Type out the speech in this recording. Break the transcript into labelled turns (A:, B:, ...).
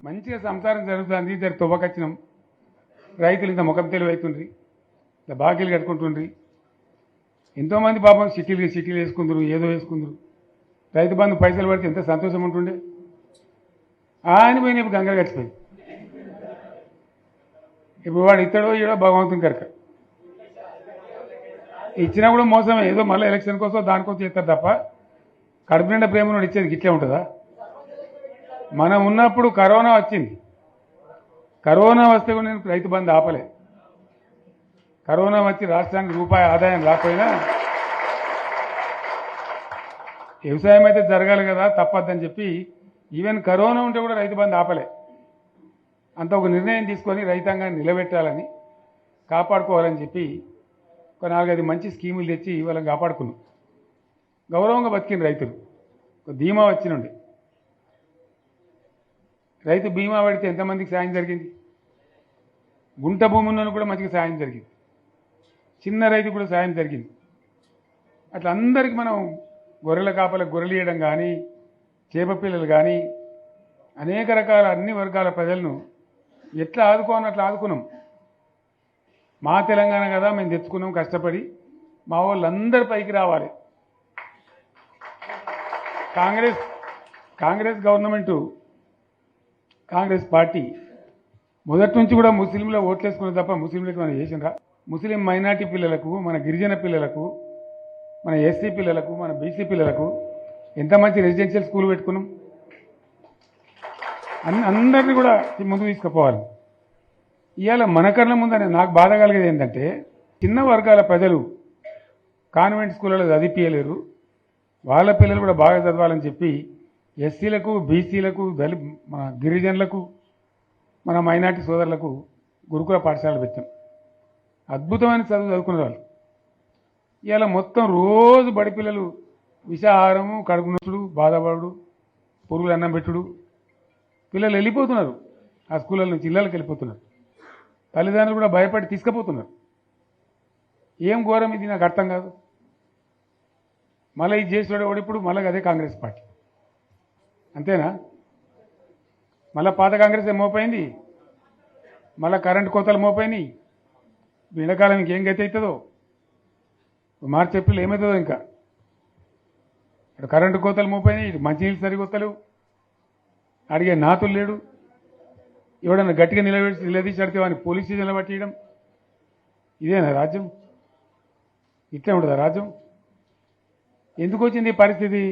A: మంచిగా సంసారం జరుగుతుంది. ఇద్దరు తువ్వకొచ్చినాం. రైతులు ఇంత ముఖం తెలివైతుండ్రి, ఇంత బాకీలు కట్టుకుంటుండ్రి. ఎంతోమంది పాపం సిటీలు వేసుకుందరు, ఏదో వేసుకుందరు. రైతు బంధు పైసలు పడితే ఎంత సంతోషం ఉంటుండే. ఆయన పోయిన ఇప్పుడు గంగలు గడిచిపోయింది. ఇప్పుడు వాడు ఇత్తడో ఈడో భగవంతుని కనుక ఇచ్చినా కూడా మోసమే. ఏదో మళ్ళీ ఎలక్షన్ కోసం దానికోసం చేస్తారు తప్ప కడుపు నిండా ప్రేమను ఇచ్చేది గిట్లే ఉంటుందా? మనం ఉన్నప్పుడు కరోనా వచ్చింది. కరోనా వస్తే కూడా నేను రైతు బంధు ఆపలే. కరోనా వచ్చి రాష్ట్రానికి రూపాయి ఆదాయం రాకపోయినా వ్యవసాయం అయితే జరగాలి కదా, తప్పద్దని చెప్పి ఈవెన్ కరోనా ఉంటే కూడా రైతు బంధు ఆపలే. అంత ఒక నిర్ణయం తీసుకొని రైతాంగాన్ని నిలబెట్టాలని, కాపాడుకోవాలని చెప్పి ఒక 4-5 మంచి స్కీములు తెచ్చి వాళ్ళని కాపాడుకున్నాం. గౌరవంగా బతికిన రైతులు. ఒక ధీమా వచ్చినుండి. రైతు బీమా పడితే ఎంతమందికి సాయం జరిగింది? గుంట భూమి ఉన్న కూడా మంచిగా సాయం జరిగింది. చిన్న రైతు కూడా సాయం జరిగింది. అట్లా అందరికీ మనం గొర్రెల కాపలకు గొర్రెలు ఇవ్వడం కానీ, చేప పిల్లలు కానీ, అనేక రకాల అన్ని వర్గాల ప్రజలను ఎట్లా ఆదుకోని అట్లా ఆదుకున్నాం. మా తెలంగాణ కదా, మేము తెచ్చుకున్నాం కష్టపడి. మా వాళ్ళందరి పైకి రావాలి. కాంగ్రెస్ గవర్నమెంటు, కాంగ్రెస్ పార్టీ మొదటి నుంచి కూడా ముస్లింలో ఓట్లేసుకున్న తప్ప ముస్లింలకు మనం చేసినరా? ముస్లిం మైనార్టీ పిల్లలకు, మన గిరిజన పిల్లలకు, మన ఎస్సీ పిల్లలకు, మన బీసీ పిల్లలకు ఎంత మంచి రెసిడెన్షియల్ స్కూల్ పెట్టుకున్నాం. అందరినీ కూడా ముందుకు తీసుకుపోవాలి. ఇవాళ మన కళ్ళ ముందనే నాకు బాధ కలిగేది ఏంటంటే, చిన్న వర్గాల ప్రజలు కాన్వెంట్ స్కూళ్ళలో చదివించలేరు, వాళ్ళ పిల్లలు కూడా బాగా చదవాలని చెప్పి ఎస్సీలకు, బీసీలకు, మన గిరిజనులకు, మన మైనార్టీ సోదరులకు గురుకుల పాఠశాలలు పెట్టాం. అద్భుతమైన చదువు చదువుకునే వాళ్ళు. ఇవాళ మొత్తం రోజు బడి పిల్లలు విషాహారము, కడుపు నొచ్చుడు, బాధపడు, పురుగులు అన్నం పెట్టుడు. పిల్లలు వెళ్ళిపోతున్నారు ఆ స్కూళ్ళ నుంచి, ఇళ్ళకి వెళ్ళిపోతున్నారు. తల్లిదండ్రులు కూడా భయపడి తీసుకుపోతున్నారు. ఏం ఘోరం ఇది, నాకు అర్థం కాదు. మళ్ళీ ఇది చేసేవాడు ఇప్పుడు మళ్ళీ అదే కాంగ్రెస్ పార్టీ. అంతేనా? మళ్ళీ పాత కాంగ్రెస్ మోపోయింది, మళ్ళీ కరెంటు కోతలు మోపోయినాయి. ఎండాకాలం ఇంకేం గతి అవుతుందో, మార్చి ఏప్రిల్ ఏమవుతుందో. ఇంకా ఇక్కడ కరెంటు కోతలు మోపోయినాయి, ఇటు మంచినీళ్ళు సరిగొత్తలేవు, అడిగే నాతులు లేడు. ఎవడన్నా గట్టిగా నిలదీసి అడితే వాడిని పోలీస్ స్టేషన్లో పట్టియడం. ఇదేనా రాజ్యం? ఇట్లే ఉంటుందా రాజ్యం? ఎందుకు వచ్చింది ఈ పరిస్థితి?